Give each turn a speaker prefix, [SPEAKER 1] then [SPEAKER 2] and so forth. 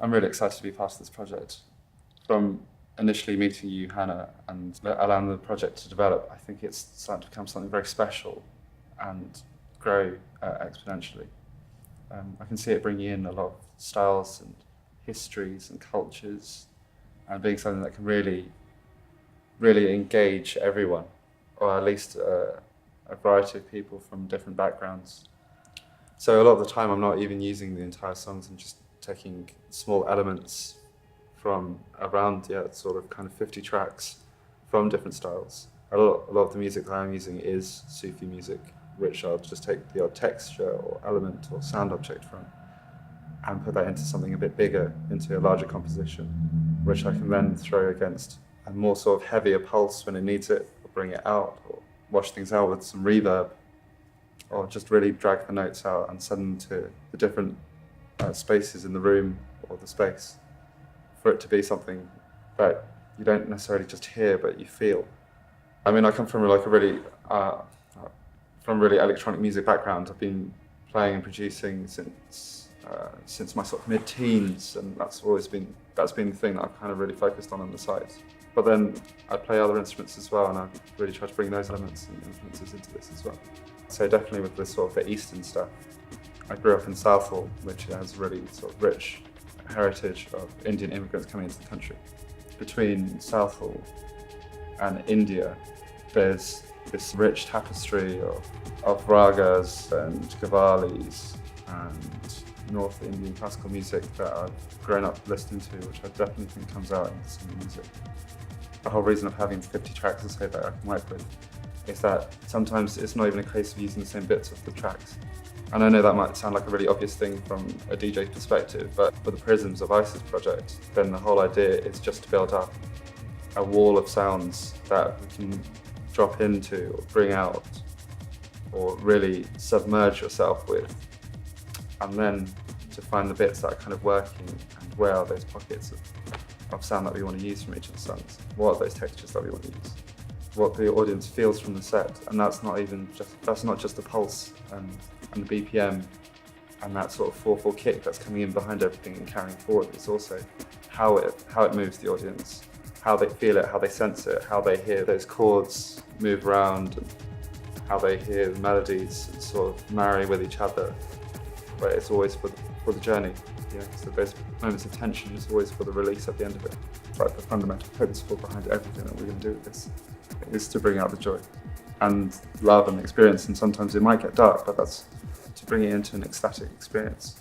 [SPEAKER 1] I'm really excited to be part of this project. From initially meeting you, Hannah, and allowing the project to develop, I think it's starting to become something very special and grow exponentially. I can see it bringing in a lot of styles and histories and cultures, and being something that can really, really engage everyone, or at least a variety of people from different backgrounds. So a lot of the time I'm not even using the entire songs, I'm just taking small elements from around, sort of kind of 50 tracks from different styles. A lot of the music that I'm using is Sufi music, which I'll just take the odd texture or element or sound object from and put that into something a bit bigger, into a larger composition, which I can then throw against a more sort of heavier pulse when it needs it, or bring it out, or wash things out with some reverb, or just really drag the notes out and send them to the different spaces in the room or the space, for it to be something that you don't necessarily just hear but you feel. I mean, I come from like a really electronic music background. I've been playing and producing since my sort of mid-teens, and that's been the thing that I've kind of really focused on the side. But then I play other instruments as well, and I really try to bring those elements and influences into this as well. So definitely with this sort of the Eastern stuff. I grew up in Southall, which has really sort of rich heritage of Indian immigrants coming into the country. Between Southall and India, there's this rich tapestry of ragas and qawwalis and North Indian classical music that I've grown up listening to, which I definitely think comes out in some music. The whole reason of having 50 tracks to say that I can work with is that sometimes it's not even a case of using the same bits of the tracks. And I know that might sound like a really obvious thing from a DJ perspective, but for the Prisms of Isis project, then the whole idea is just to build up a wall of sounds that we can drop into or bring out or really submerge yourself with, and then to find the bits that are kind of working and where are those pockets of sound that we want to use from each of the songs, what are those textures that we want to use, what the audience feels from the set. And that's not just the pulse and the BPM and that sort of 4/4 kick that's coming in behind everything and carrying forward. It's also how it moves the audience, how they feel it, how they sense it, how they hear those chords move around, and how they hear the melodies and sort of marry with each other. But it's always for the journey. So those moments of tension is always for the release at the end of it. But the fundamental principle behind everything that we're going to do with this is to bring out the joy and love and experience. And sometimes it might get dark, but that's to bring it into an ecstatic experience.